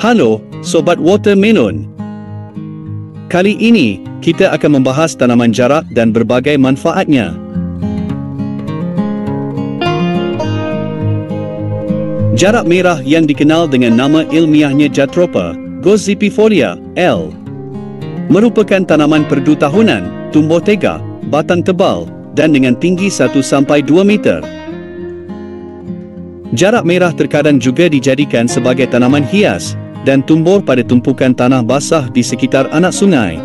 Halo, Sobat Watermelon. Kali ini, kita akan membahas tanaman jarak dan berbagai manfaatnya. Jarak merah yang dikenal dengan nama ilmiahnya Jatropha gossypifolia, L. merupakan tanaman perdu tahunan, tumbuh tegak, batang tebal, dan dengan tinggi 1-2 meter. Jarak merah terkadang juga dijadikan sebagai tanaman hias dan tumbuh pada tumpukan tanah basah di sekitar anak sungai.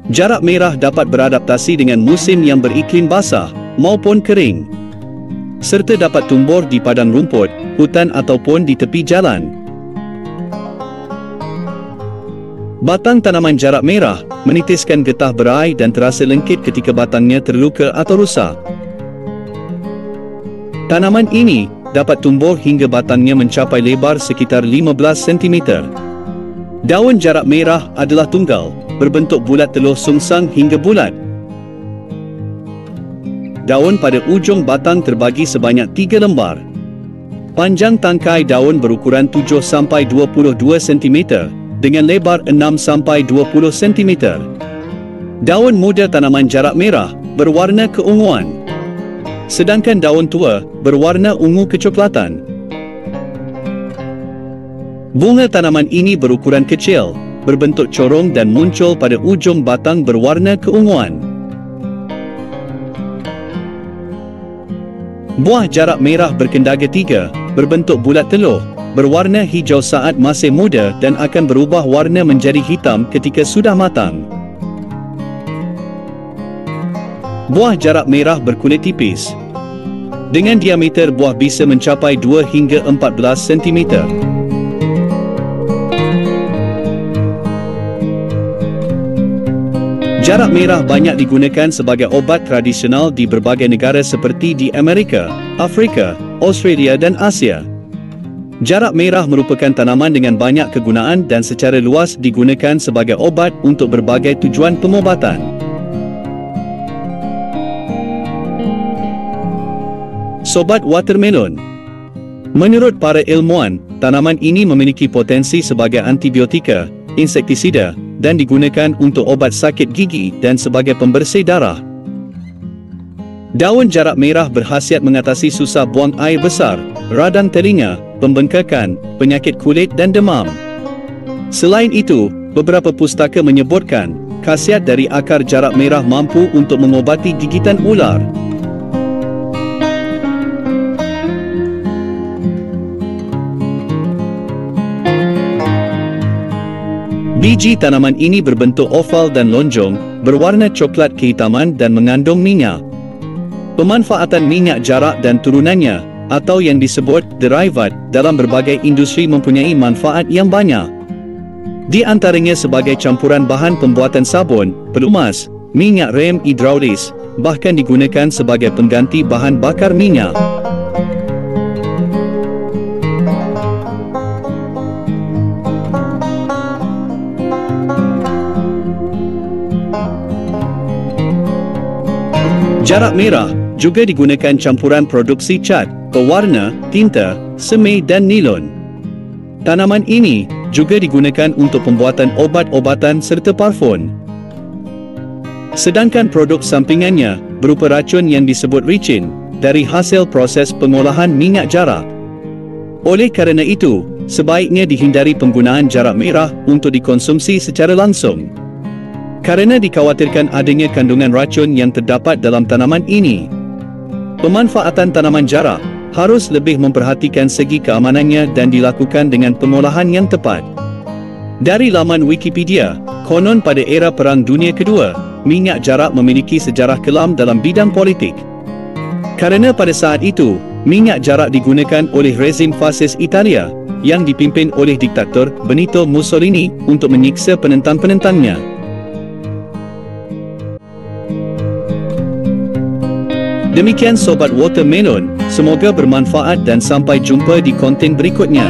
Jarak merah dapat beradaptasi dengan musim yang beriklim basah maupun kering, serta dapat tumbuh di padang rumput, hutan ataupun di tepi jalan. Batang tanaman jarak merah menitiskan getah berai dan terasa lengkit ketika batangnya terluka atau rusak. Tanaman ini dapat tumbuh hingga batangnya mencapai lebar sekitar 15 cm. Daun jarak merah adalah tunggal, berbentuk bulat telur sungsang hingga bulat. Daun pada ujung batang terbagi sebanyak 3 lembar. Panjang tangkai daun berukuran 7-22 cm dengan lebar 6-20 cm. Daun muda tanaman jarak merah berwarna keunguan, sedangkan daun tua berwarna ungu kecoklatan. Bunga tanaman ini berukuran kecil, berbentuk corong dan muncul pada ujung batang berwarna keunguan. Buah jarak merah berkendaga 3, berbentuk bulat telur, berwarna hijau saat masih muda dan akan berubah warna menjadi hitam ketika sudah matang. Buah jarak merah berkulit tipis, dengan diameter buah bisa mencapai 2 hingga 14 cm. Jarak merah banyak digunakan sebagai obat tradisional di berbagai negara seperti di Amerika, Afrika, Australia dan Asia. Jarak merah merupakan tanaman dengan banyak kegunaan dan secara luas digunakan sebagai obat untuk berbagai tujuan pengobatan. Sobat Watermelon, menurut para ilmuwan, tanaman ini memiliki potensi sebagai antibiotika, insektisida, dan digunakan untuk obat sakit gigi dan sebagai pembersih darah. Daun jarak merah berkhasiat mengatasi susah buang air besar, radang telinga, pembengkakan, penyakit kulit dan demam. Selain itu, beberapa pustaka menyebutkan, khasiat dari akar jarak merah mampu untuk mengobati gigitan ular. Biji tanaman ini berbentuk oval dan lonjong, berwarna coklat kehitaman dan mengandung minyak. Pemanfaatan minyak jarak dan turunannya, atau yang disebut derivat, dalam berbagai industri mempunyai manfaat yang banyak. Di antaranya sebagai campuran bahan pembuatan sabun, pelumas, minyak rem hidraulis, bahkan digunakan sebagai pengganti bahan bakar minyak. Jarak merah juga digunakan campuran produksi cat, pewarna, tinta, semai dan nilon. Tanaman ini juga digunakan untuk pembuatan obat-obatan serta parfum. Sedangkan produk sampingannya berupa racun yang disebut ricin dari hasil proses pengolahan minyak jarak. Oleh kerana itu, sebaiknya dihindari penggunaan jarak merah untuk dikonsumsi secara langsung, kerana dikhawatirkan adanya kandungan racun yang terdapat dalam tanaman ini. Pemanfaatan tanaman jarak harus lebih memperhatikan segi keamanannya dan dilakukan dengan pengolahan yang tepat. Dari laman Wikipedia, konon pada era Perang Dunia Kedua, minyak jarak memiliki sejarah kelam dalam bidang politik. Kerana pada saat itu, minyak jarak digunakan oleh rezim fasis Italia yang dipimpin oleh diktator Benito Mussolini untuk menyiksa penentang-penentangnya. Demikian Sobat Watermelon, semoga bermanfaat dan sampai jumpa di konten berikutnya.